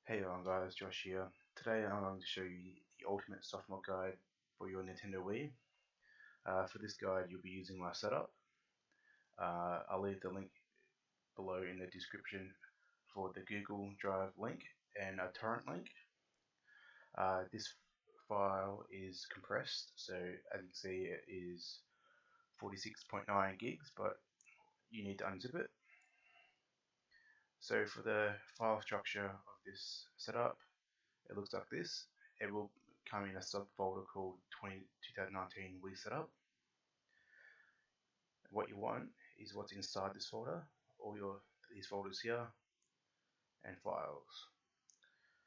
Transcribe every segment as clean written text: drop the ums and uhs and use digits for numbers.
Hey everyone guys, Josh here. Today I'm going to show you the ultimate softmod guide for your Nintendo Wii. For this guide you'll be using my setup. I'll leave the link below in the description for the Google Drive link and a torrent link. This file is compressed, so as you can see it is 46.9 gigs, but you need to unzip it. So for the file structure of this setup, it looks like this. It will come in a subfolder called 2019 Wii Setup. What you want is what's inside this folder, all these folders here, and files.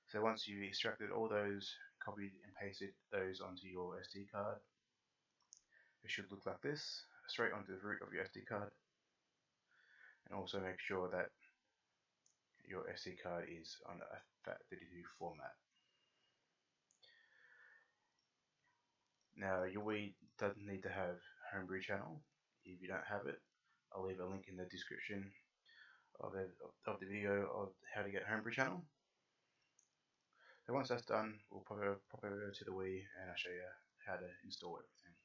So once you've extracted all those, copied and pasted those onto your SD card, it should look like this, straight onto the root of your SD card. And also make sure that your SD card is on a FAT32 format. Now your Wii doesn't need to have Homebrew channel. If you don't have it, I'll leave a link in the description of the video of how to get Homebrew channel. So once that's done, we'll pop over to the Wii and I'll show you how to install everything.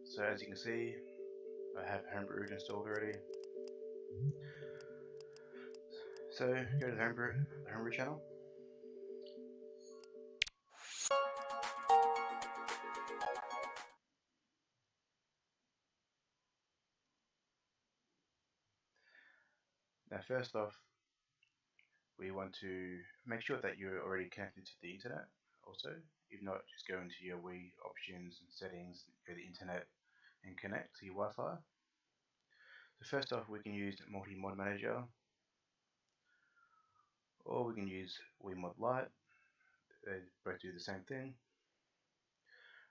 So as you can see, I have Homebrew installed already. So go to the Homebrew channel. Now first off, we want to make sure that you're already connected to the internet also. If not, just go into your Wii options and settings, go to the internet and connect to your Wi-Fi. So first off, we can use Multi-Mod Manager, or we can use WiiMod Lite. They both do the same thing.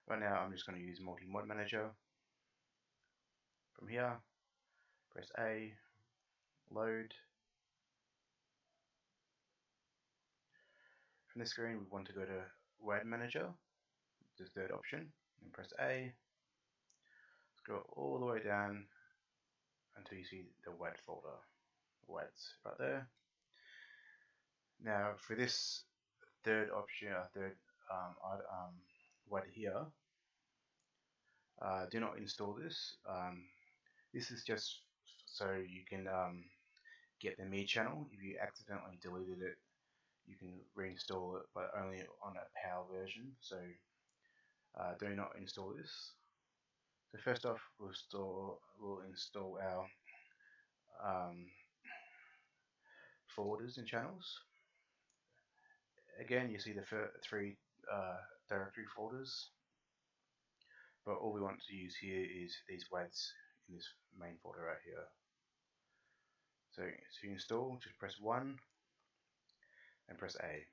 Right now I'm just going to use Multi-Mod Manager. From here, press A, load. From this screen we want to go to WAD Manager, the third option, and press A. Scroll all the way down until you see the WAD folder. WAD's right there. Now for this third option, WAD here, do not install this. This is just so you can get the ME channel. If you accidentally deleted it, you can reinstall it, but only on a PAL version. So do not install this. So first off, we'll install our folders and channels. Again, you see the three directory folders, but all we want to use here is these WADs in this main folder right here. So to install, just press 1 and press A.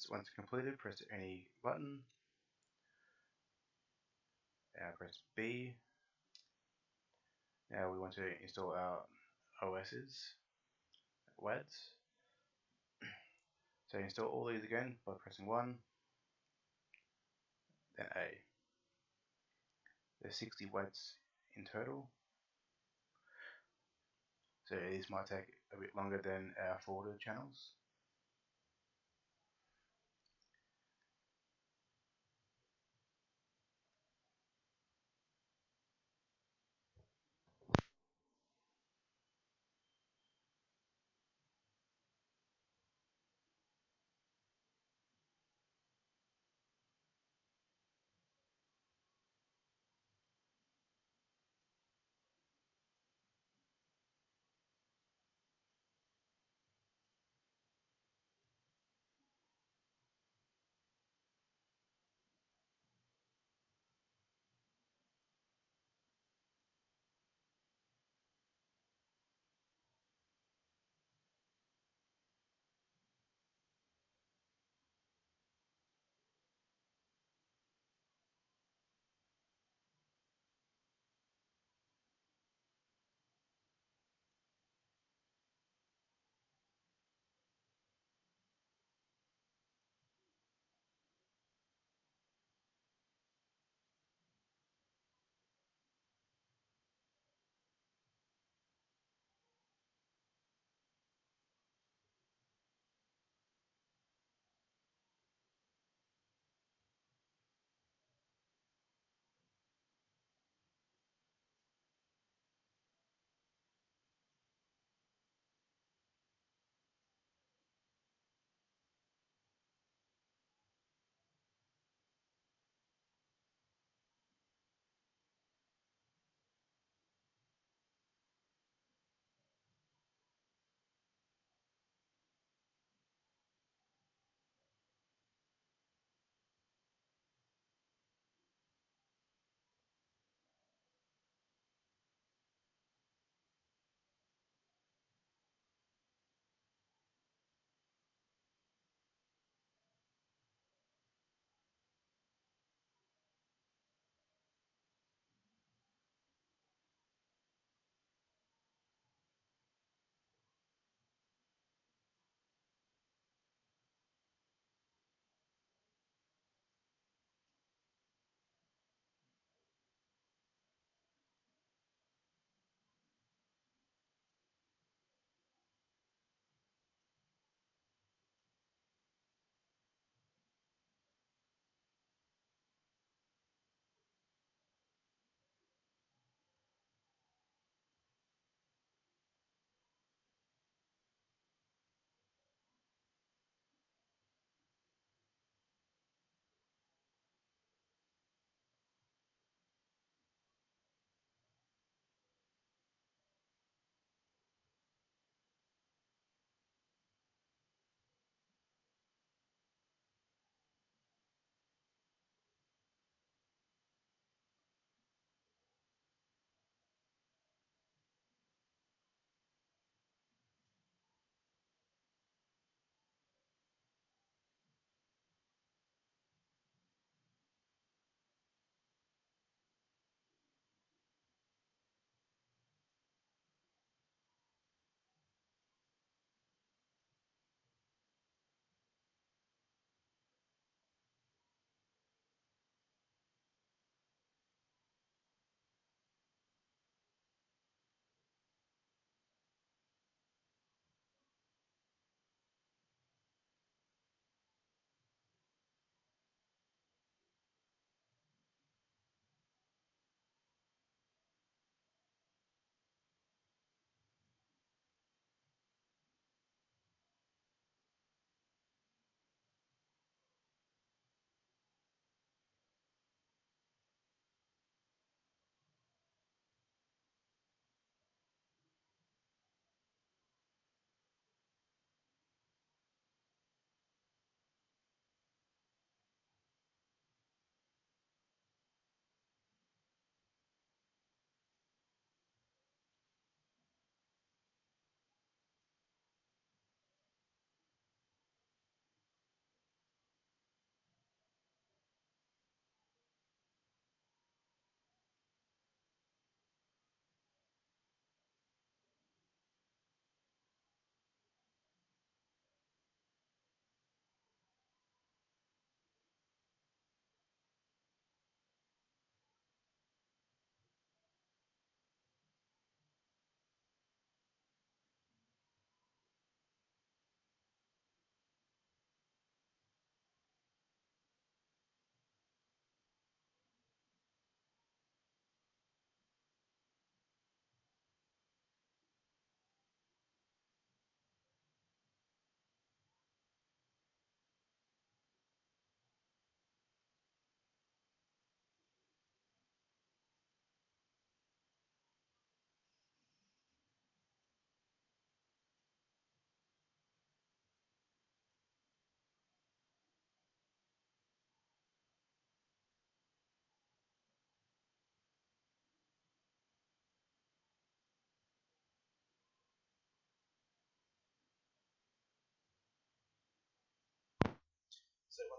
Once completed, press any button. Now press B. Now we want to install our OS's, WADs. So install all these again by pressing 1, then A. There's 60 WADs in total. So these might take a bit longer than our folder channels.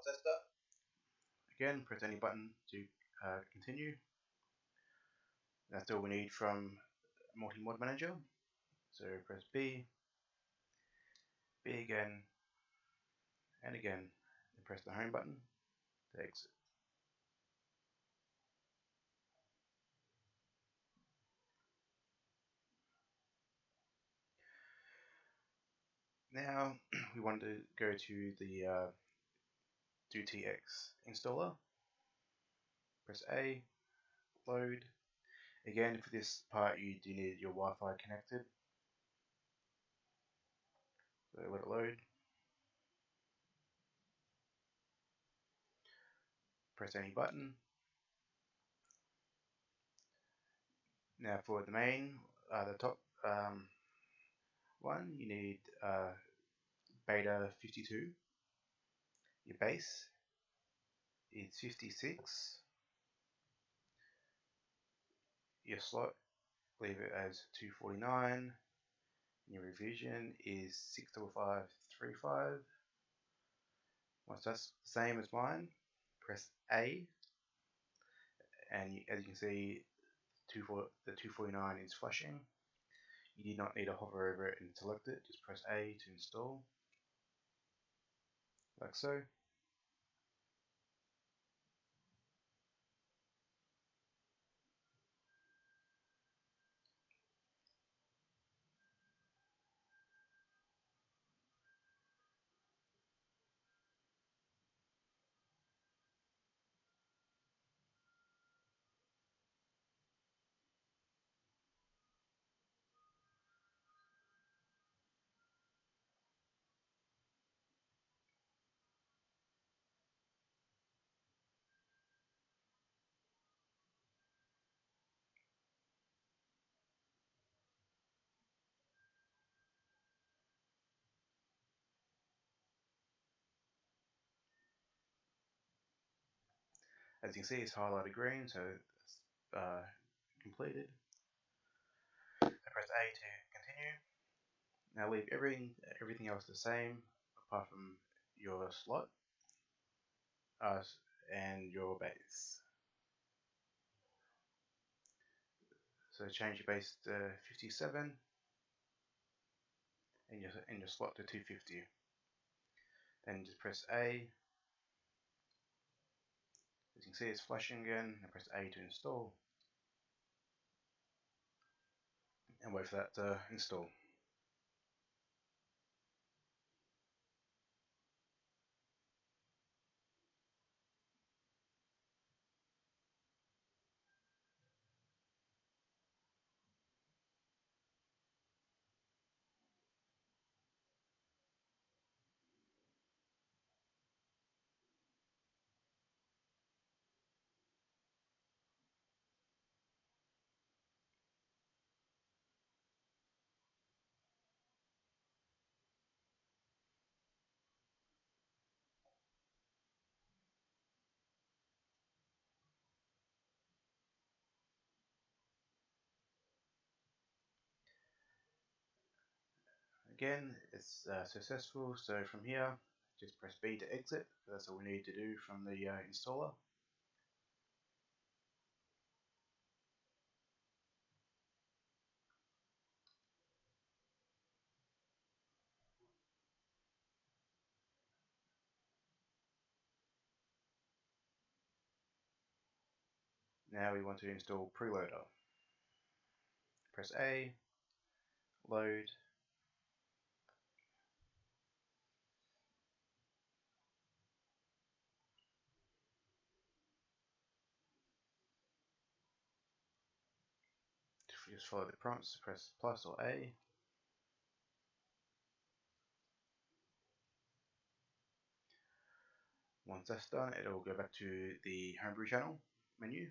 that's done, again press any button to continue. That's all we need from Multi-Mod Manager. So press B, B again, and again, and press the home button to exit. Now we want to go to the DoTX installer. Press A, load. Again, for this part you do need your Wi-Fi connected. So let it load. Press any button. Now for the main, the top one, you need beta 52. Your base is 56. Your slot, leave it as 249. Your revision is 65535. Once that's the same as mine, press A, and as you can see, the 249 is flashing. You do not need to hover over it and select it, just press A to install, like so. As you can see, it's highlighted green, so it's completed. So press A to continue. Now leave everything else the same, apart from your slot and your base. So change your base to 57 and your slot to 250. Then just press A. As you can see, it's flashing again. And press A to install, and wait for that to install. Again, it's successful. So from here, just press B to exit. That's all we need to do from the installer. Now we want to install preloader. Press A, load. Just follow the prompts, press plus or A. Once that's done, it will go back to the Homebrew channel menu.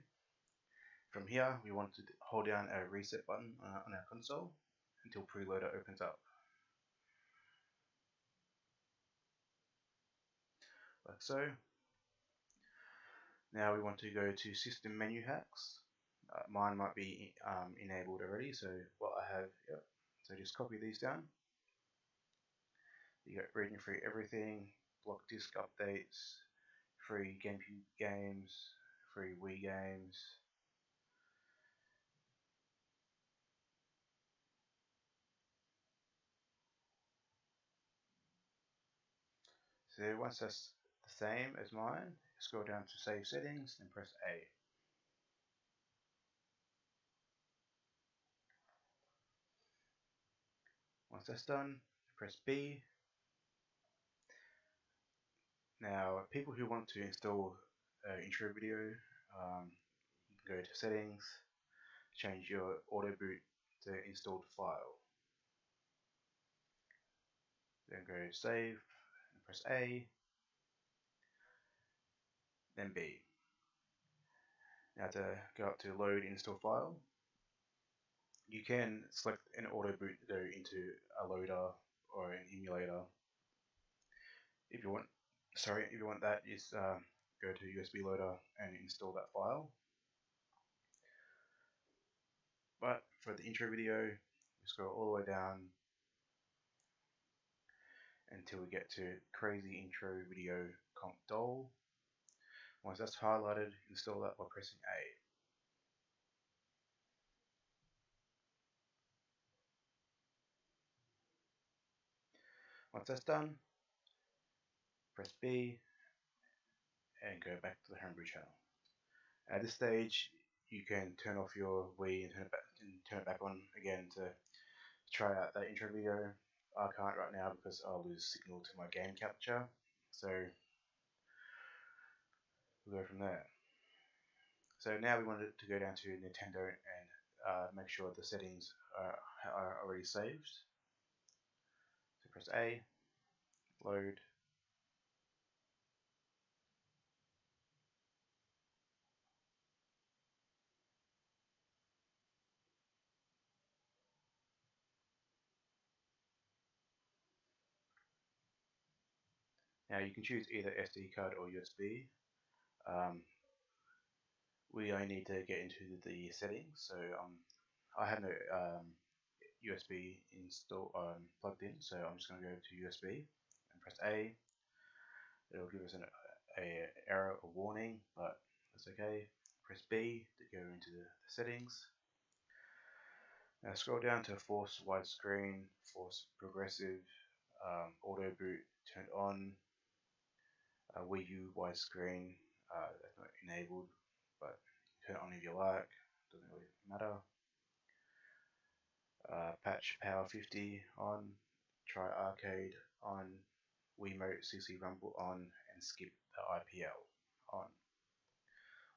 From here, we want to hold down a reset button on our console until preloader opens up. Like so. Now we want to go to system menu hacks. Mine might be enabled already, so what I have, yep. So just copy these down. You got reading through everything, block disk updates, free GameCube games, free Wii games. So once that's the same as mine, scroll down to Save Settings and press A. Once that's done, press B. Now, people who want to install intro video, you can go to Settings, change your auto boot to installed file. Then go to Save, and press A, then B. Now to go up to Load Install File, you can select an auto boot to go into a loader or an emulator. If you want, that, just go to USB loader and install that file. But for the intro video, we scroll all the way down until we get to Crazy Intro Video Comp Doll. Once that's highlighted, install that by pressing A. Once that's done, press B and go back to the Homebrew channel. At this stage, you can turn off your Wii and turn it back on again to try out that intro video. I can't right now because I'll lose signal to my game capture, so we'll go from there. So now we want it to go down to Nintendo and make sure the settings are already saved. So press A, load. Now you can choose either SD card or USB. We only need to get into the settings, so I have no USB plugged in, so I'm just going to go to USB and press A. It'll give us an error or warning, but that's okay. Press B to go into the settings. Now scroll down to force widescreen, force progressive, auto boot turned on, Wii U widescreen, that's not enabled, but turn it on if you like, doesn't really matter. Patch Power 50 on, try arcade on, Wiimote CC Rumble on, and skip the IPL on.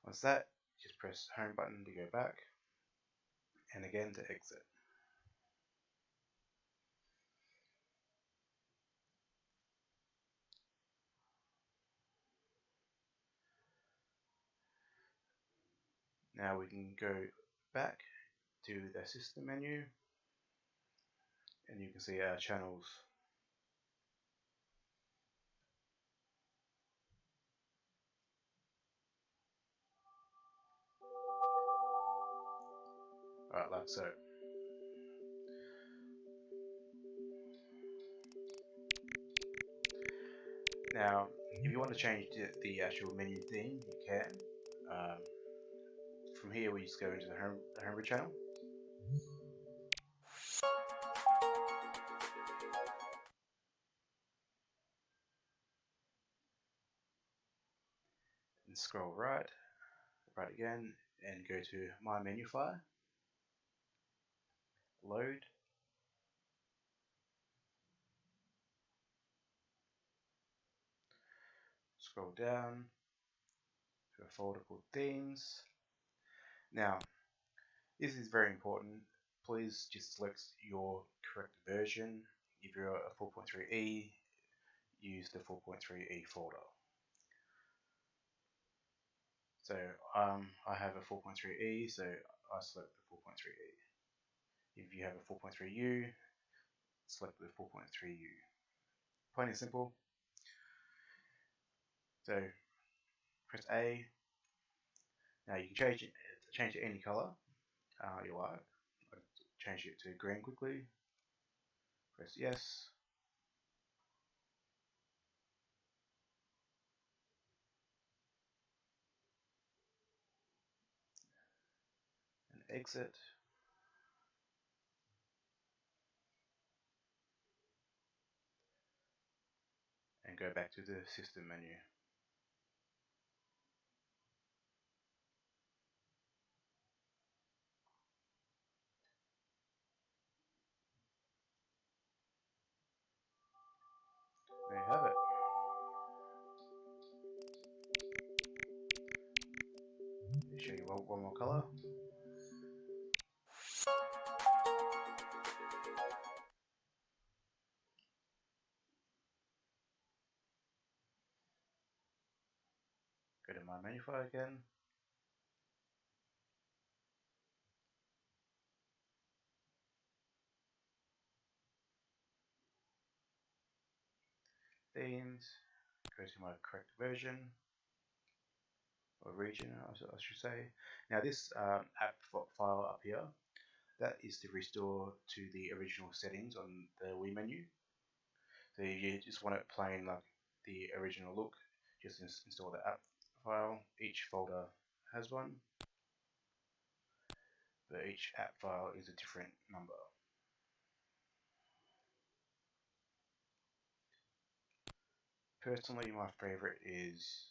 Once that, just press home button to go back, and again to exit. Now we can go back to the system menu, and you can see our channels. Alright, like so. Now, if you want to change the actual menu theme, you can. From here, we just go into the Homebrew channel. And scroll right again, and go to My Menu File. Load. Scroll down to a folder called Themes. Now, this is very important. Please just select your correct version. If you're a 4.3e, use the 4.3e folder. So I have a 4.3e, so I select the 4.3e. If you have a 4.3u, select the 4.3u. Plain and simple. So press A. Now you can change it any color you like. I'll change it to green quickly. Press yes. exit, and go back to the system menu. There you have it. Show you one more color. Go to my menu file again. Themes. Go to my correct version or region, I should say. Now this app file up here, that is to restore to the original settings on the Wii menu. So if you just want it plain like the original look, just install the app file. Each folder has one, but each app file is a different number. Personally, my favorite is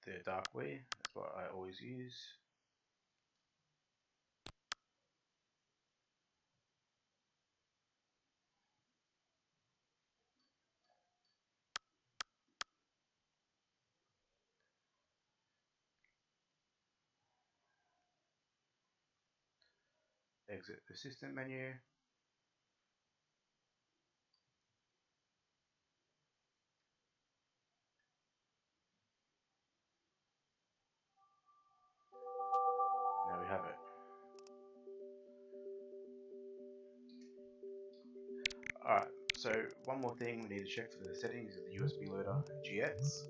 the dark Wii. That's what I always use. Exit the system menu. Now we have it. Alright, so one more thing we need to check for the settings is the USB loader GX.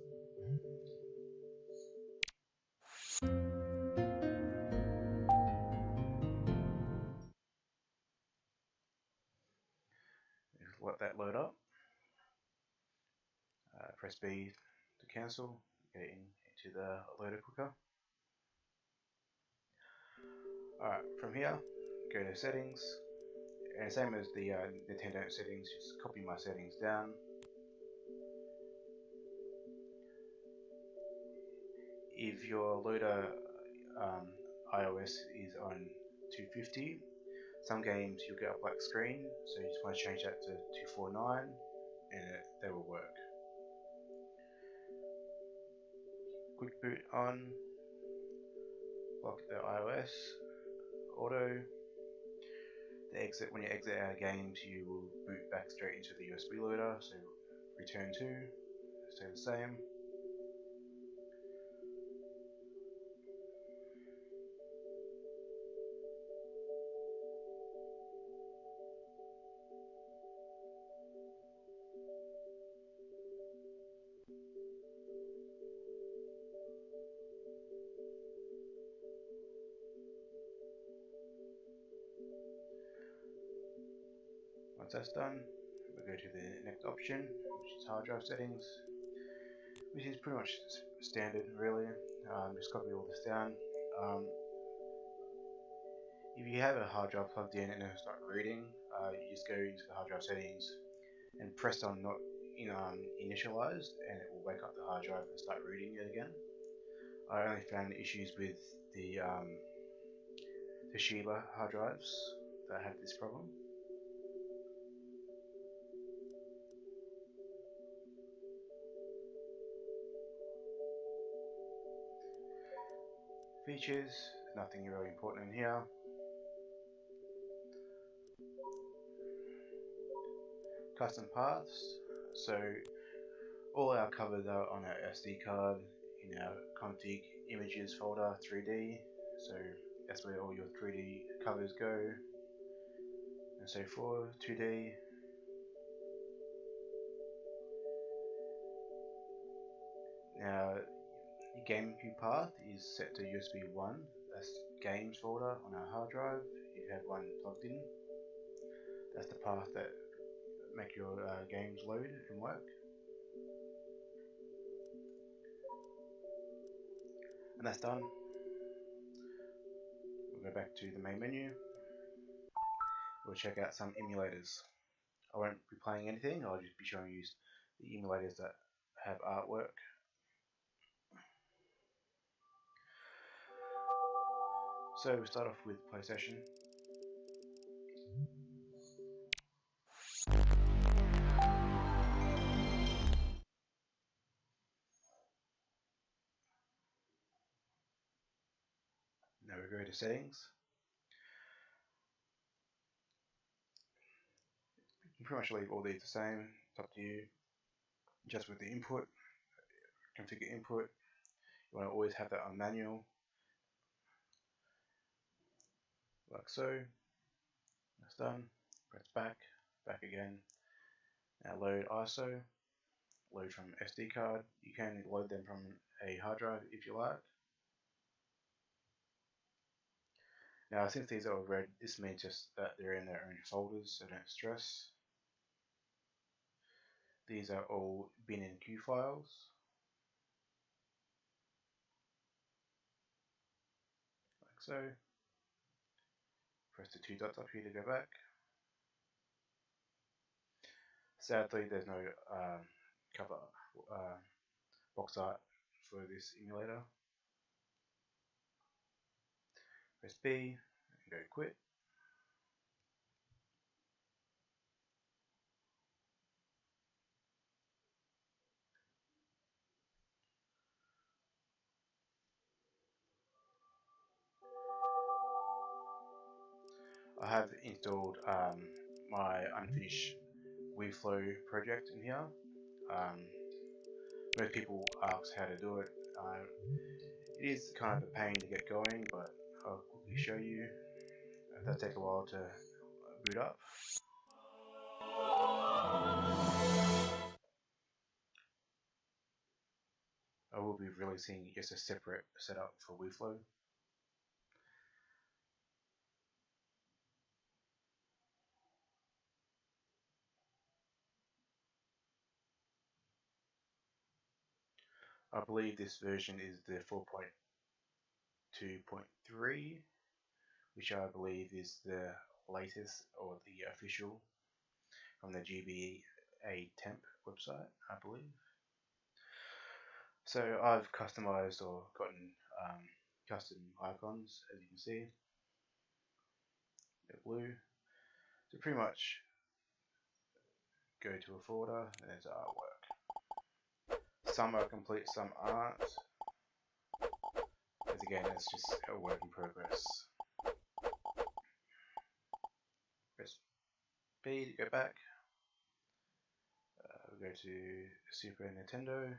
Let that load up. Press B to cancel, get into the loader quicker. Alright, from here, go to settings, and same as the Nintendo settings, just copy my settings down. If your loader iOS is on 250, some games you'll get a black screen, so you just want to change that to 249 and they will work. Quick boot on, lock the iOS, auto. The exit, when you exit out of games, you will boot back straight into the USB loader, so return to, stay the same. Once that's done, we'll go to the next option, which is hard drive settings, which is pretty much standard really. Just copy all this down. If you have a hard drive plugged in and it'll start reading, you just go into the hard drive settings and press on not initialized, and it will wake up the hard drive and start reading it again. I only found issues with the Toshiba hard drives that have this problem. Features, nothing really important in here. Custom paths, so all our covers are on our SD card in our config images folder 3D, so that's where all your 3D covers go. And so for 2D, now your game view path is set to USB 1, that's games folder on our hard drive. If you have one plugged in, that's the path that make your games load and work. And that's done. We'll go back to the main menu. We'll check out some emulators. I won't be playing anything, I'll just be showing you the emulators that have artwork. So we'll start off with PlayStation. Now we go to settings. You can pretty much leave all these the same, it's up to you. Just with the input, configure input. You want to always have that on manual, like so. That's done. Press back, back again. Now load ISO, load from SD card. You can load them from a hard drive if you like. Now since these are all red, this means just that they're in their own folders, so don't stress. These are all bin and Q files. Like so. Press the two dots up here to go back. Sadly, there's no cover box art for this emulator. Press B and go quit. I have installed my unfinished Wii Flow project in here. Most people ask how to do it. It is kind of a pain to get going, but I'll quickly show you. It does take a while to boot up. I will be releasing just a separate setup for Wii Flow. I believe this version is the 4.2.3, which I believe is the latest or the official from the GBA temp website, I believe. So I've customized or gotten custom icons, as you can see. They're blue. So pretty much go to a folder, and there's artwork. Some are complete, some aren't. As again, it's just a work in progress. Press B to go back. We'll go to Super Nintendo.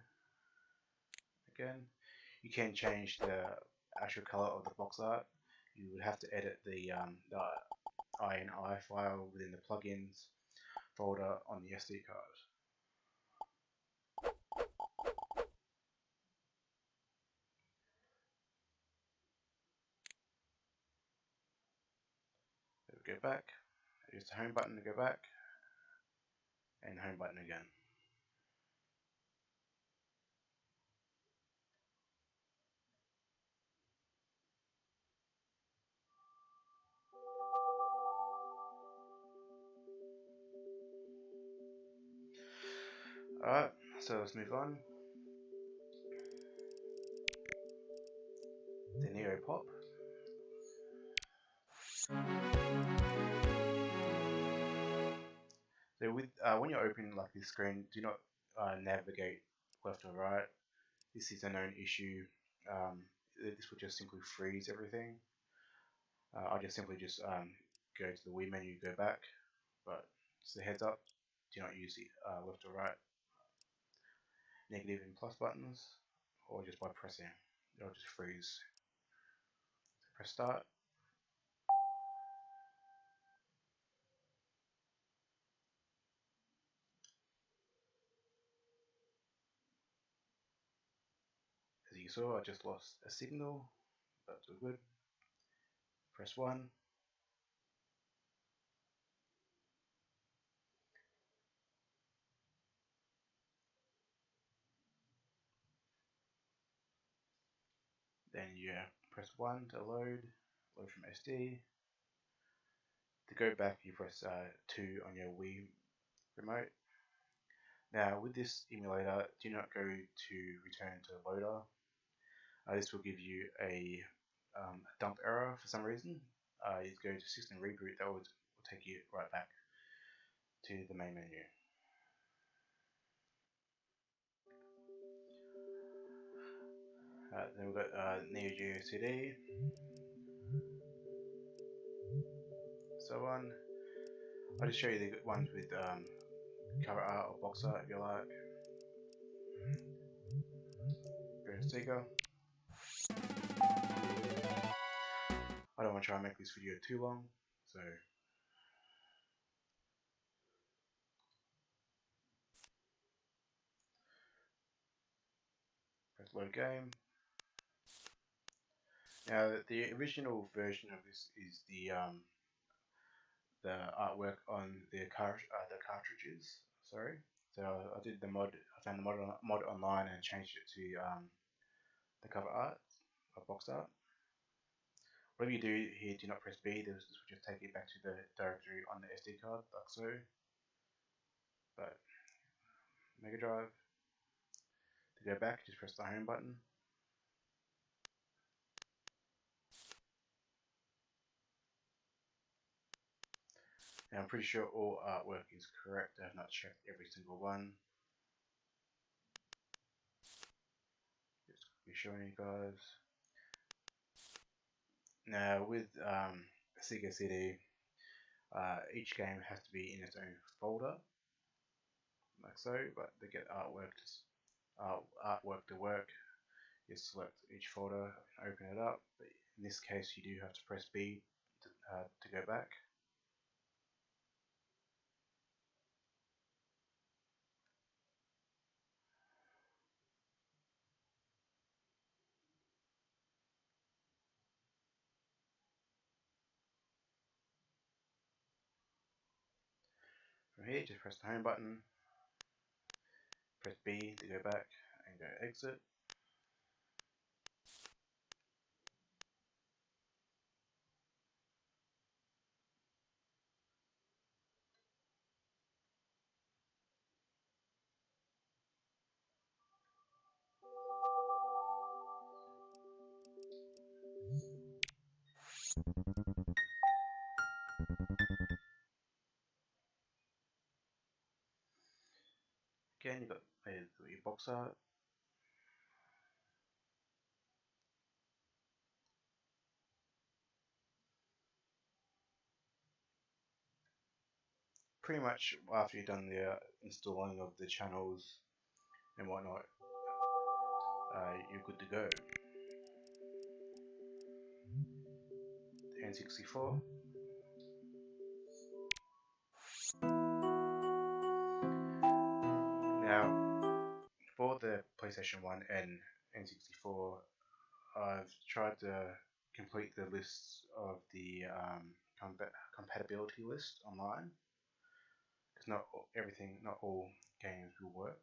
Again, you can change the actual color of the box art. You would have to edit the INI file within the plugins folder on the SD card. Go back, use the home button to go back, and home button again. Alright, so let's move on. The Neo Pop. So with when you open like this screen, do not navigate left or right. This is a known issue. This will just simply freeze everything. I just simply go to the Wii menu, go back, but just a heads up, do not use the left or right, negative and plus buttons, or just by pressing, it'll just freeze. So press start. As you saw, I just lost a signal, but it's all good. Press 1. Then you press 1 to load. load from SD. To go back, you press 2 on your Wii remote. Now with this emulator, do not go to return to loader. This will give you a dump error for some reason. You go to system reboot, that will take you right back to the main menu. Then we've got Neo Geo CD, so on. I'll just show you the ones with cover art or box art if you like. Go to sticker. I don't want to try and make this video too long, so press load game. Now the original version of this is the artwork on the cartridges. Sorry, so I did the mod. I found the mod online and changed it to the cover art or box art. Whatever you do here, do not press B. This will just take you back to the directory on the SD card, like so. But Mega Drive. To go back, just press the home button. Now I'm pretty sure all artwork is correct. I have not checked every single one. Just be showing you guys. Now with Sega CD, each game has to be in its own folder, like so. But to get artwork to work, you select each folder and open it up. But in this case, you do have to press B to go back. From here, just press the home button, press B to go back, and go exit. Again, you've got your box art. Pretty much after you've done the installing of the channels and whatnot, you're good to go. The N64. Now, for the PlayStation 1 and N64, I've tried to complete the lists of the compatibility list online, because not all games will work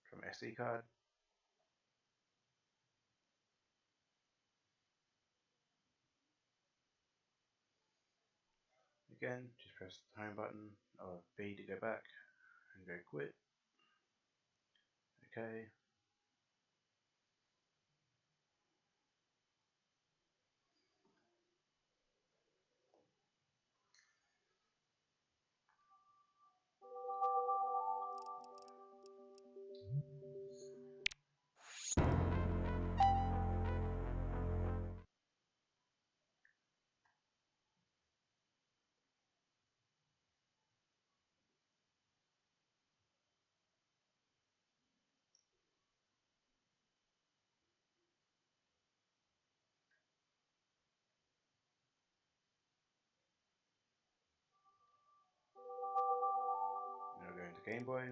from SD card. Again, just press the home button or B to go back and go quit. Okay. Now go into Game Boy.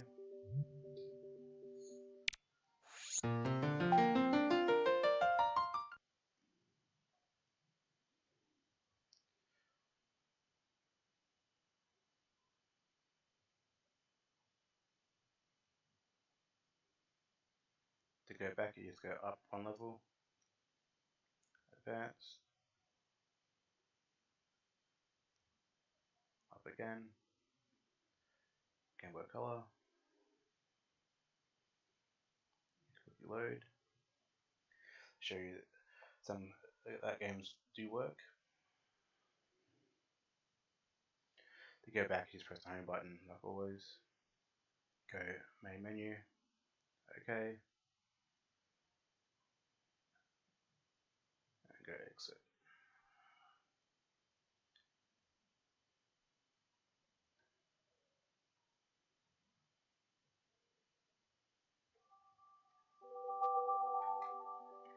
To go back, you just go up one level, advanced, up again, Game Boy Color, quickly load, show you some that games do work. To go back, just press the home button like always. Go main menu, OK, and go exit.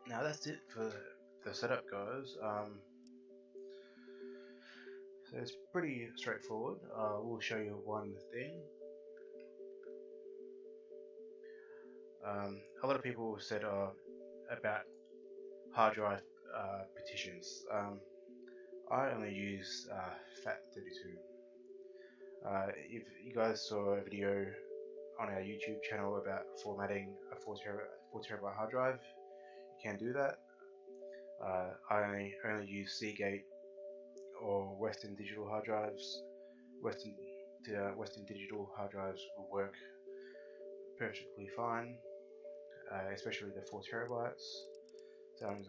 Now that's it for the setup, guys. So it's pretty straightforward. We'll show you one thing. A lot of people said about hard drive partitions. I only use FAT32. If you guys saw a video on our YouTube channel about formatting a 4 terabyte hard drive, you can do that. I only use Seagate or Western Digital hard drives. Western Digital hard drives will work perfectly fine, especially the 4 terabytes. So I'm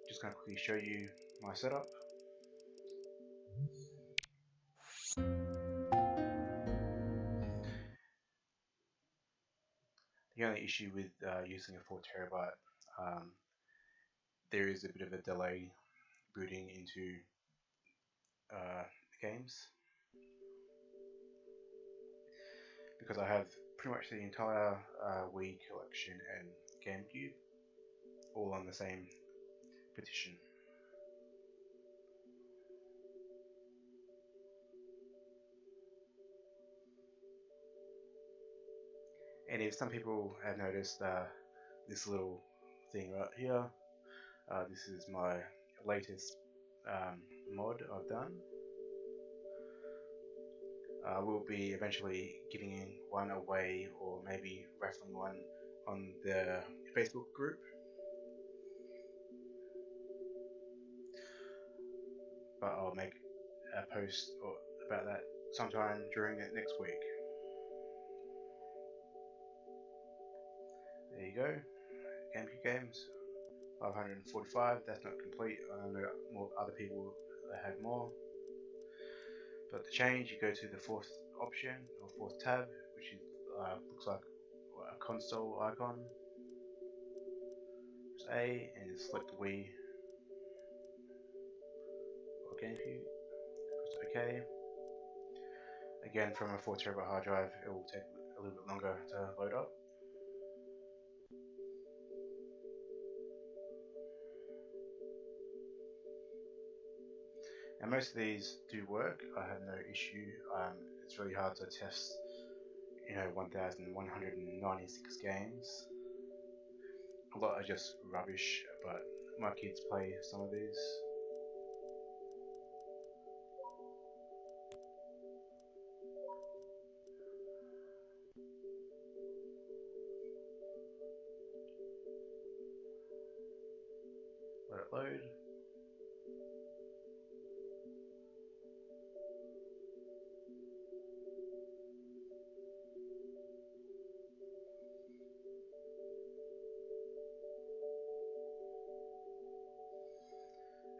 just going to quickly show you my setup. The only issue with using a 4 terabyte, there is a bit of a delay booting into the games, because I have pretty much the entire Wii collection and GameCube all on the same partition. And if some people have noticed this little thing right here, this is my latest mod I've done. We'll be eventually giving one away, or maybe raffling one on the Facebook group. But I'll make a post about that sometime during the next week. There you go, GameCube games, 545. That's not complete. I know more other people that had more. But to change, you go to the fourth option or fourth tab, which is, looks like a console icon. Press A and select Wii or GameCube. Press OK. Again, from a 4 terabyte hard drive, it will take a little bit longer to load up. And most of these do work. I have no issue. It's really hard to test, 1,196 games. A lot are just rubbish, but my kids play some of these. Let it load.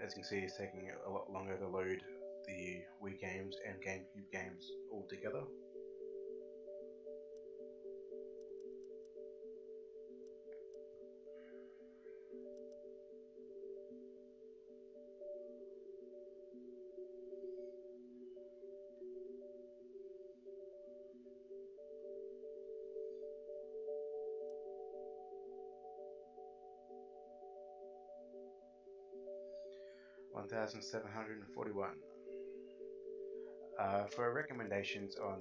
As you can see, it's taking a lot longer to load the Wii games and GameCube games all together. $1,741. For recommendations on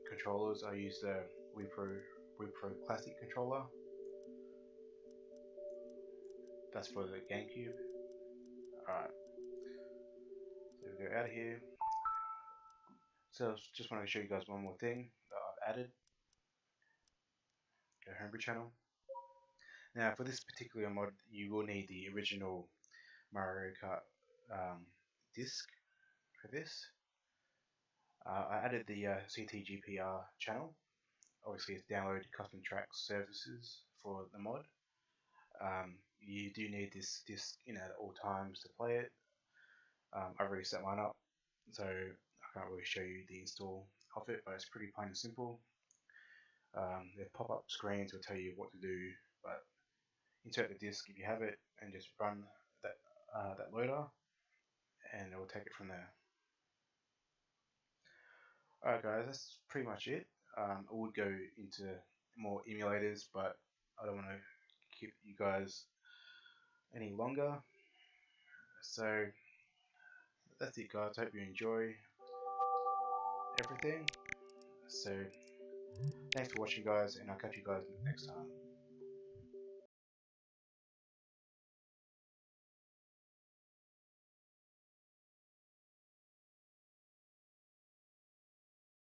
controllers, I use the Wii Pro Classic Controller. That's for the GameCube. Alright, so we go out of here. So just want to show you guys one more thing that I've added. Go Homebrew channel. Now for this particular mod, you will need the original Mario Kart disc for this. I added the CTGPR channel. Obviously, it's download custom tracks services for the mod. You do need this disc at all times to play it. I've already set mine up, so I can't really show you the install of it, but it's pretty plain and simple. The pop-up screens will tell you what to do, but insert the disk if you have it, and just run that loader, and it will take it from there. Alright guys, that's pretty much it. I would go into more emulators, but I don't want to keep you guys any longer. So that's it guys, I hope you enjoy everything. So thanks for watching guys, and I'll catch you guys next time.